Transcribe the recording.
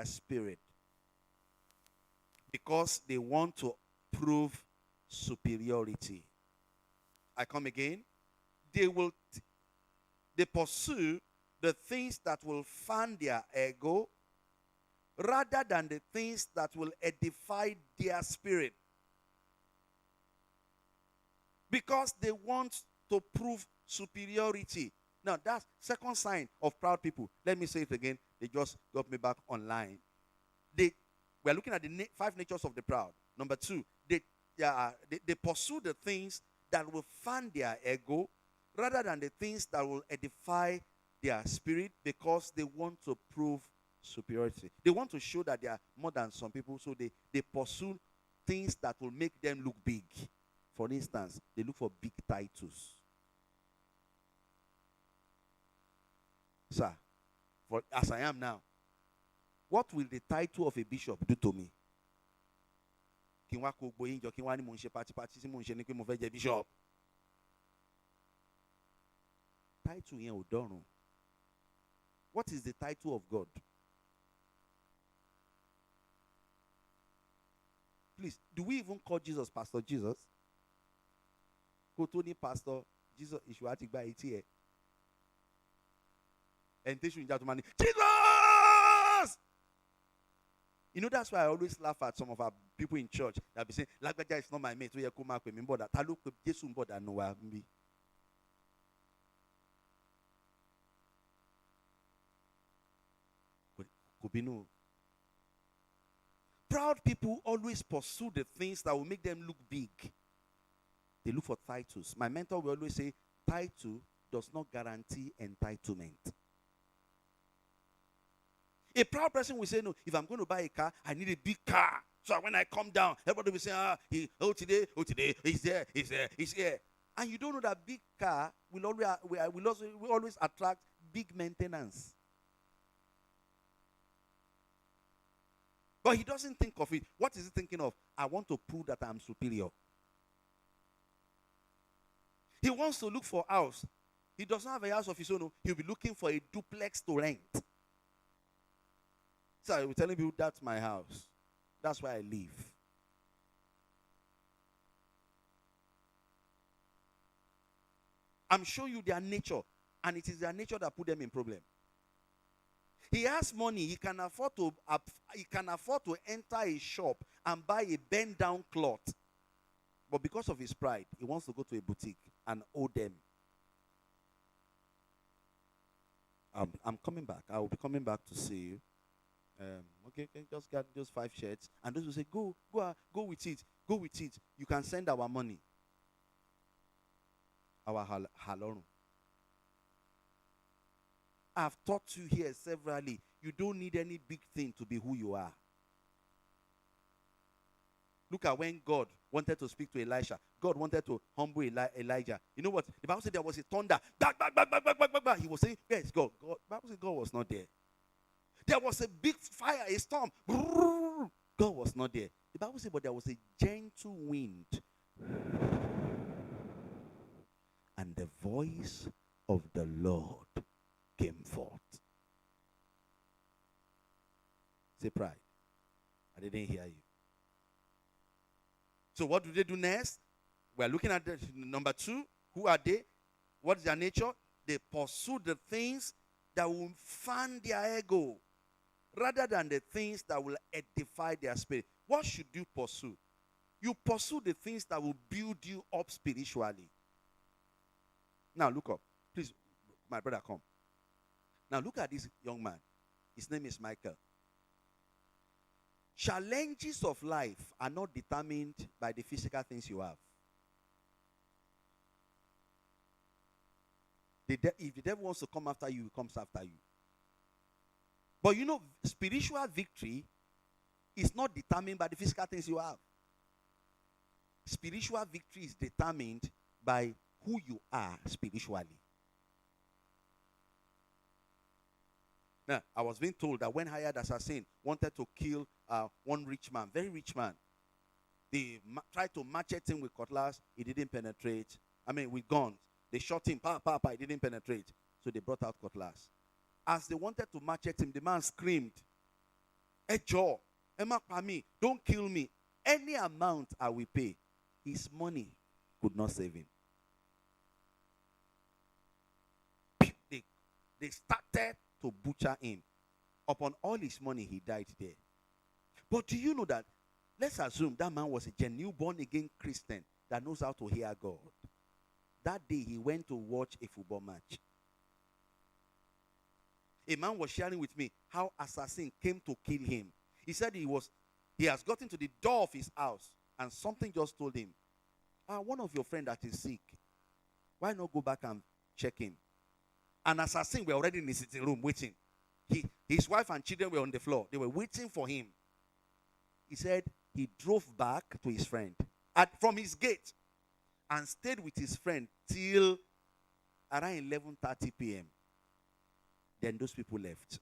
spirit because they want to prove superiority. I come again. They pursue the things that will fan their ego rather than the things that will edify their spirit. Because they want to prove superiority. Now, that's second sign of proud people. Let me say it again. They just got me back online. We're looking at the 5 natures of the proud. Number 2, they pursue the things that will fan their ego rather than the things that will edify their spirit because they want to prove superiority. They want to show that they are more than some people, so they pursue things that will make them look big. For instance, they look for big titles. Sir, as I am now, what will the title of a bishop do to me? Bishop. Title here, Odono. What is the title of God? Please, do we even call Jesus Pastor Jesus? Kotoni Pastor Jesus Ishuatik by it. And they should Jesus! You know, that's why I always laugh at some of our people in church that be saying, Lagbaja is not my mate. So you come back with me, but that I look with Jesus, but I know me. Proud people always pursue the things that will make them look big. They look for titles. My mentor will always say, title does not guarantee entitlement. A proud person will say, no, if I'm going to buy a car, I need a big car. So when I come down, everybody will say, today, he's there, he's here. And you don't know that big car will always attract big maintenance. But he doesn't think of it. What is he thinking of? I want to prove that I'm superior. He wants to look for a house. He does not have a house of his own. He'll be looking for a duplex to rent. So I will telling people, that's my house. That's where I live. I'm showing you their nature. And it is their nature that put them in problem. He has money. He can afford to enter a shop and buy a bend down cloth. But because of his pride, he wants to go to a boutique and owe them. I'm coming back. I will be coming back to see you. Okay, just get those 5 shirts. And those will say, go with it. Go with it. You can send our money. Our halorun. I've taught you here severally. You don't need any big thing to be who you are. Look at when God wanted to speak to Elisha. God wanted to humble Elijah. You know what? The Bible said there was a thunder. He was saying, yes, God. The Bible said God was not there. There was a big fire, a storm. God was not there. The Bible said, but there was a gentle wind. And the voice of the Lord came forth. Say pride. I didn't hear you. So what do they do next? We're looking at the number 2. Who are they? What is their nature? They pursue the things that will fan their ego rather than the things that will edify their spirit. What should you pursue? You pursue the things that will build you up spiritually. Now look up. Please, my brother, come. Now look at this young man. His name is Michael. Challenges of life are not determined by the physical things you have. If the devil wants to come after you, he comes after you. But you know, spiritual victory is not determined by the physical things you have. Spiritual victory is determined by who you are spiritually. Now, I was being told that when hired assassin wanted to kill one rich man, very rich man, they tried to machete him with cutlass. He didn't penetrate. With guns. They shot him. He didn't penetrate. So they brought out cutlass. As they wanted to machete him, the man screamed. Ejo, Emma Pami, don't kill me. Any amount I will pay, his money could not save him. They started to butcher him. Upon all his money, he died there. But do you know that? Let's assume that man was a genuine born-again Christian that knows how to hear God. That day, he went to watch a football match. A man was sharing with me how assassin came to kill him. He said he has gotten to the door of his house, and something just told him, one of your friends that is sick, why not go back and check him? An assassin were already in his sitting room waiting. His wife and children were on the floor. They were waiting for him. He said he drove back to his friend from his gate and stayed with his friend till around 11:30 p.m. Then those people left.